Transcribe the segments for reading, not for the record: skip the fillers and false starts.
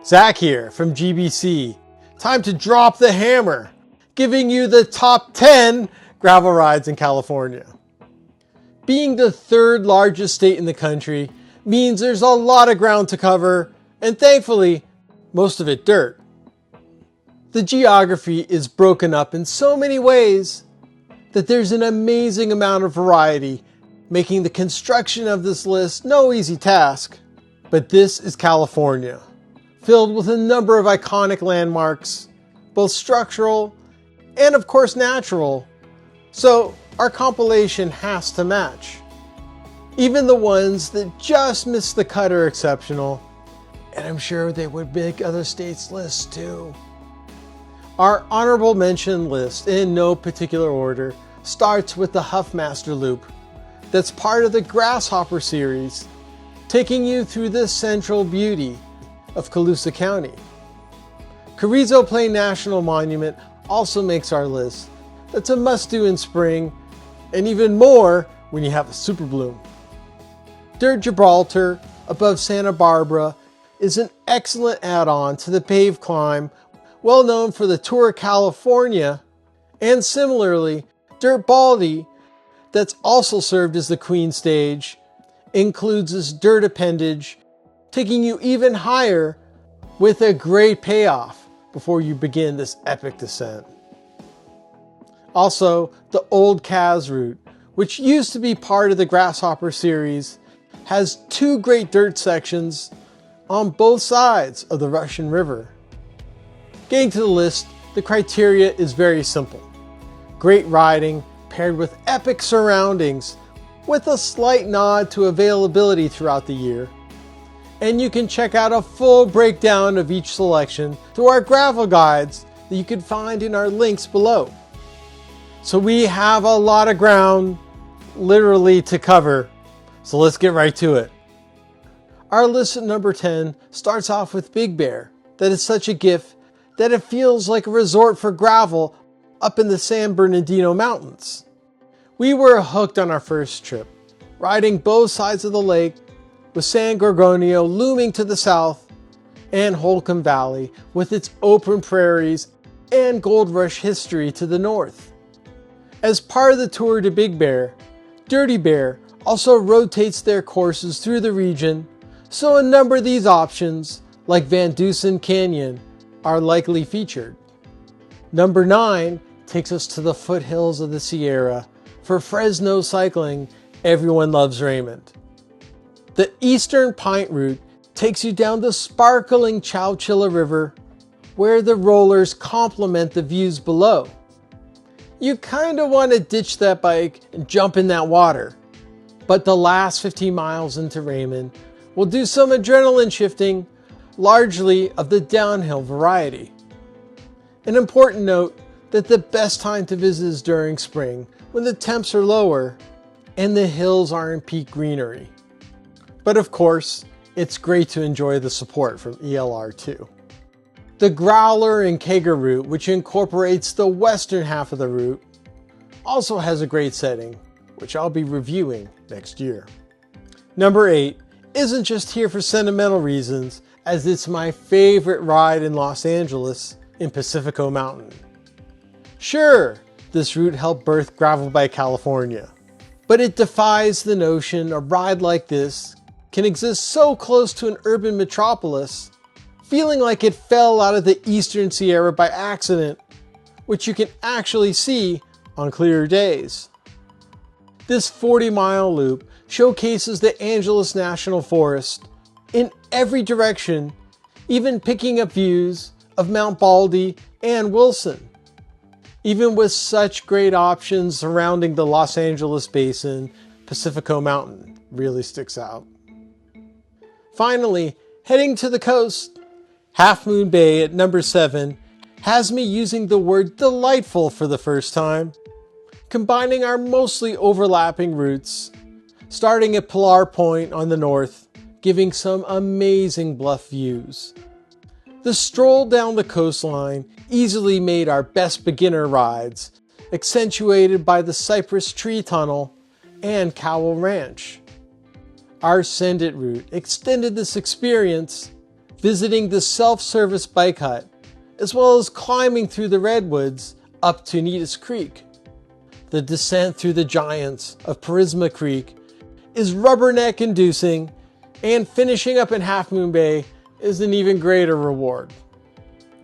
Zach here from GBC. Time to drop the hammer, giving you the top 10 gravel rides in California. Being the third largest state in the country means there's a lot of ground to cover, and thankfully, most of it dirt. The geography is broken up in so many ways that there's an amazing amount of variety, making the construction of this list no easy task. But this is California, filled with a number of iconic landmarks, both structural and of course natural, so our compilation has to match. Even the ones that just miss the cut are exceptional, and I'm sure they would make other states' lists too. Our honorable mention list, in no particular order, starts with the Huffmaster Loop, that's part of the Grasshopper series, taking you through the central beauty of Colusa County. Carrizo Plain National Monument also makes our list. That's a must-do in spring, and even more when you have a super bloom. Dirt Gibraltar above Santa Barbara is an excellent add-on to the paved climb, well known for the Tour of California, and similarly, Dirt Baldy, that's also served as the Queen Stage, includes this dirt appendage, taking you even higher with a great payoff before you begin this epic descent. Also, the Old Kaz route, which used to be part of the Grasshopper series, has two great dirt sections on both sides of the Russian River. Getting to the list, the criteria is very simple. Great riding paired with epic surroundings with a slight nod to availability throughout the year. And you can check out a full breakdown of each selection through our gravel guides that you can find in our links below. So we have a lot of ground, literally, to cover. So let's get right to it. Our list at number 10 starts off with Big Bear, that is such a gift that it feels like a resort for gravel up in the San Bernardino Mountains. We were hooked on our first trip, riding both sides of the lake with San Gorgonio looming to the south and Holcomb Valley with its open prairies and Gold Rush history to the north. As part of the tour to Big Bear, Dirty Bear also rotates their courses through the region, so a number of these options, like Van Dusen Canyon, are likely featured. Number 9 takes us to the foothills of the Sierra. For Fresno cycling, everyone loves Raymond. The Eastern Pint Route takes you down the sparkling Chowchilla River, where the rollers complement the views below. You kind of want to ditch that bike and jump in that water, but the last 15 miles into Raymond will do some adrenaline shifting, largely of the downhill variety. An important note that the best time to visit is during spring, when the temps are lower and the hills are in peak greenery. But of course, it's great to enjoy the support from ELR too. The Growler and Kager route, which incorporates the western half of the route, also has a great setting, which I'll be reviewing next year. Number 8 isn't just here for sentimental reasons, as it's my favorite ride in Los Angeles in Pacifico Mountain. Sure, this route helped birth Gravel by California, but it defies the notion a ride like this can exist so close to an urban metropolis, feeling like it fell out of the Eastern Sierra by accident, which you can actually see on clearer days. This 40-mile loop showcases the Angeles National Forest in every direction, even picking up views of Mount Baldy and Wilson. Even with such great options surrounding the Los Angeles basin, Pacifico Mountain really sticks out. Finally, heading to the coast, Half Moon Bay at number 7 has me using the word delightful for the first time, combining our mostly overlapping routes, starting at Pilar Point on the north, giving some amazing bluff views. The stroll down the coastline easily made our best beginner rides, accentuated by the Cypress Tree Tunnel and Cowell Ranch. Our Send It route extended this experience, visiting the self-service bike hut, as well as climbing through the redwoods up to Neatus Creek. The descent through the giants of Parisma Creek is rubberneck-inducing, and finishing up in Half Moon Bay is an even greater reward.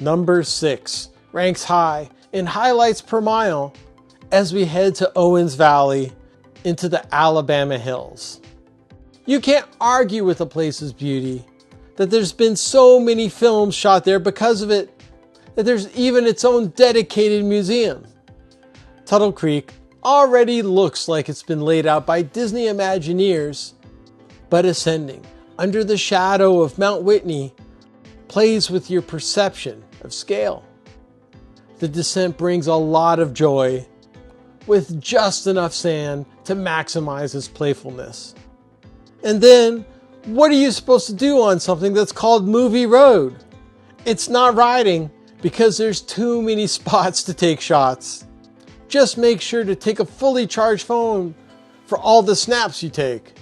Number 6 ranks high in highlights per mile as we head to Owens Valley into the Alabama Hills. You can't argue with the place's beauty, that there's been so many films shot there because of it, that there's even its own dedicated museum. Tuttle Creek already looks like it's been laid out by Disney Imagineers, but ascending under the shadow of Mount Whitney plays with your perception of scale. The descent brings a lot of joy, with just enough sand to maximize its playfulness. And then, what are you supposed to do on something that's called Movie Road? It's not riding because there's too many spots to take shots. Just make sure to take a fully charged phone for all the snaps you take.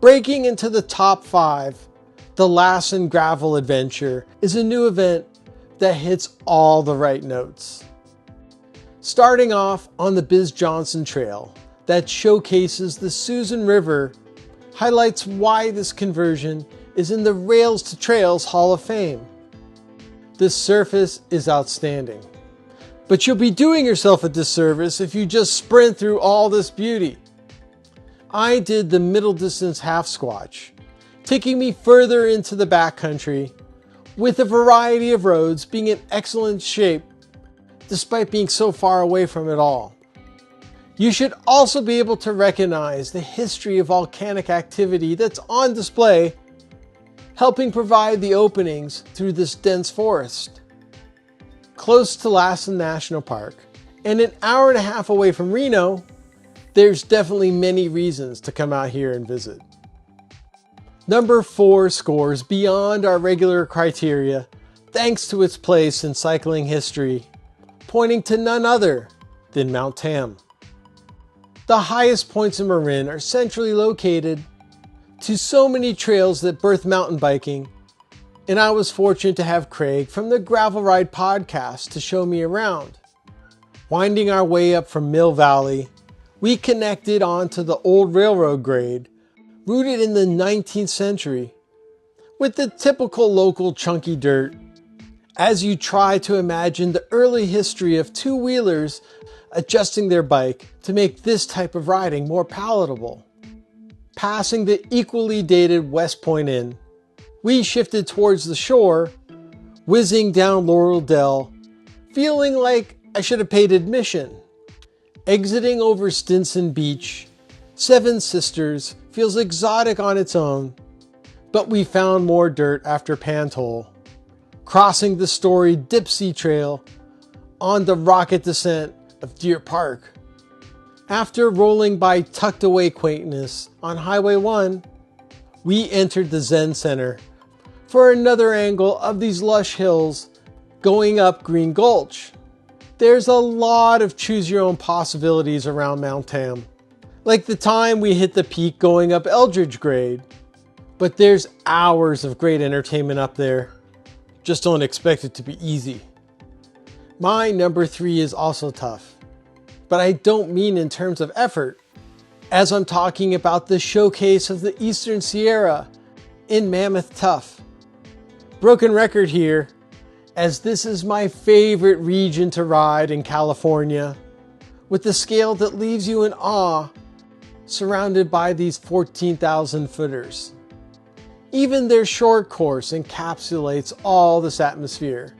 Breaking into the top 5, the Lassen Gravel Adventure is a new event that hits all the right notes. Starting off on the Biz Johnson Trail that showcases the Susan River, highlights why this conversion is in the Rails to Trails Hall of Fame. This surface is outstanding, but you'll be doing yourself a disservice if you just sprint through all this beauty. I did the middle distance half squatch, taking me further into the backcountry, with a variety of roads being in excellent shape despite being so far away from it all. You should also be able to recognize the history of volcanic activity that's on display, helping provide the openings through this dense forest. Close to Lassen National Park, and an hour and a half away from Reno, there's definitely many reasons to come out here and visit. Number 4 scores beyond our regular criteria thanks to its place in cycling history, pointing to none other than Mount Tam. The highest points in Marin are centrally located to so many trails that birth mountain biking, and I was fortunate to have Craig from the Gravel Ride podcast to show me around. Winding our way up from Mill Valley, we connected onto the old railroad grade, rooted in the 19th century, with the typical local chunky dirt, as you try to imagine the early history of two-wheelers adjusting their bike to make this type of riding more palatable. Passing the equally dated West Point Inn, we shifted towards the shore, whizzing down Laurel Dell, feeling like I should have paid admission. Exiting over Stinson Beach, Seven Sisters feels exotic on its own, but we found more dirt after Pantoll, crossing the storied Dipsea Trail on the rocket descent of Deer Park. After rolling by tucked away quaintness on Highway 1, we entered the Zen Center for another angle of these lush hills going up Green Gulch. There's a lot of choose your own possibilities around Mount Tam, like the time we hit the peak going up Eldridge Grade, but there's hours of great entertainment up there. Just don't expect it to be easy. My number 3 is also tough, but I don't mean in terms of effort, as I'm talking about the showcase of the Eastern Sierra in Mammoth Tough. Broken record here, as this is my favorite region to ride in California, with the scale that leaves you in awe, surrounded by these 14,000 footers. Even their short course encapsulates all this atmosphere.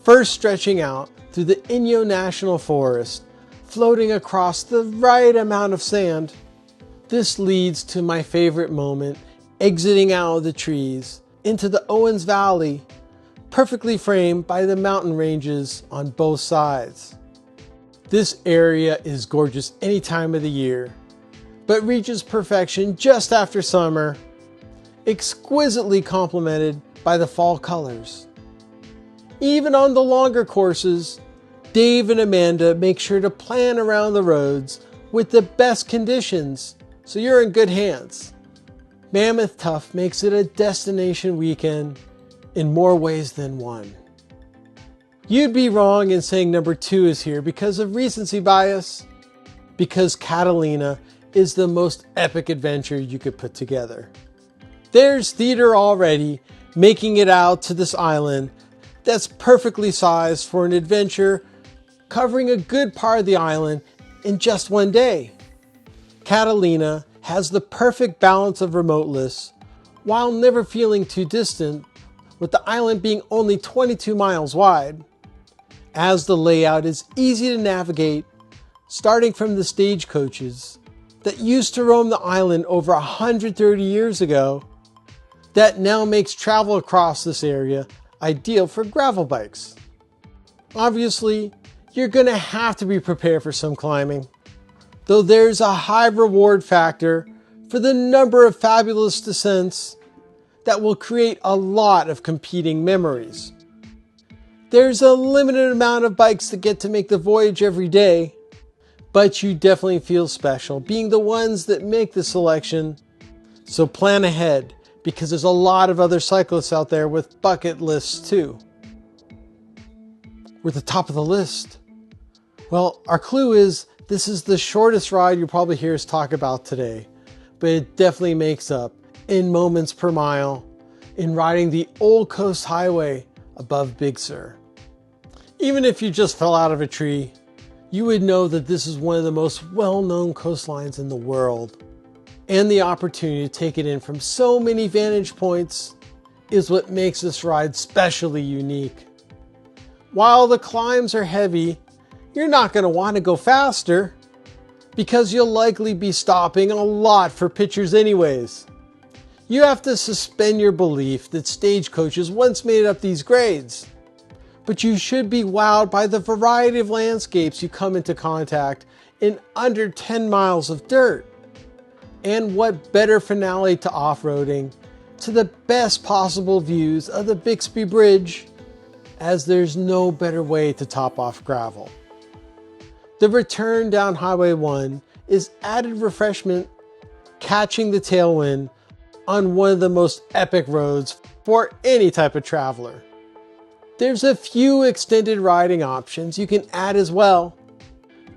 First stretching out through the Inyo National Forest, floating across the right amount of sand. This leads to my favorite moment, exiting out of the trees into the Owens Valley, perfectly framed by the mountain ranges on both sides. This area is gorgeous any time of the year, but reaches perfection just after summer, exquisitely complemented by the fall colors. Even on the longer courses, Dave and Amanda make sure to plan around the roads with the best conditions, so you're in good hands. Mammoth Tuff makes it a destination weekend in more ways than one. You'd be wrong in saying number 2 is here because of recency bias, because Catalina is the most epic adventure you could put together. There's theater already making it out to this island that's perfectly sized for an adventure covering a good part of the island in just one day. Catalina has the perfect balance of remoteness while never feeling too distant, with the island being only 22 miles wide, as the layout is easy to navigate, starting from the stagecoaches that used to roam the island over 130 years ago that now makes travel across this area ideal for gravel bikes. Obviously, you're going to have to be prepared for some climbing, though there's a high reward factor for the number of fabulous descents that will create a lot of competing memories. There's a limited amount of bikes that get to make the voyage every day, but you definitely feel special being the ones that make the selection. So plan ahead, because there's a lot of other cyclists out there with bucket lists too. We're at the top of the list. Well, our clue is this is the shortest ride you'll probably hear us talk about today, but it definitely makes up in moments per mile in riding the Old Coast Highway above Big Sur. Even if you just fell out of a tree, you would know that this is one of the most well-known coastlines in the world. And the opportunity to take it in from so many vantage points is what makes this ride specially unique. While the climbs are heavy, you're not going to want to go faster because you'll likely be stopping a lot for pictures anyways. You have to suspend your belief that stagecoaches once made up these grades, but you should be wowed by the variety of landscapes you come into contact in under 10 miles of dirt. And what better finale to off-roading to the best possible views of the Bixby Bridge, as there's no better way to top off gravel. The return down Highway 1 is added refreshment, catching the tailwind on one of the most epic roads for any type of traveler. There's a few extended riding options you can add as well,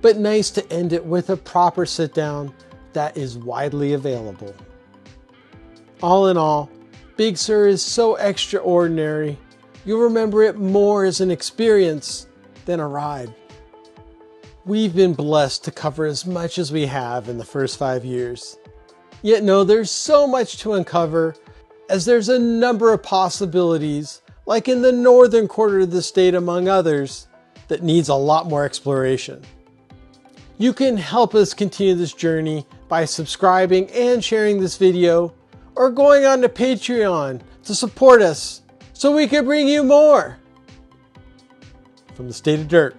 but nice to end it with a proper sit down that is widely available. All in all, Big Sur is so extraordinary, you'll remember it more as an experience than a ride. We've been blessed to cover as much as we have in the first 5 years. Yet no, there's so much to uncover, as there's a number of possibilities, like in the northern quarter of the state among others, that needs a lot more exploration. You can help us continue this journey by subscribing and sharing this video, or going on to Patreon to support us so we can bring you more. From the State of Dirt.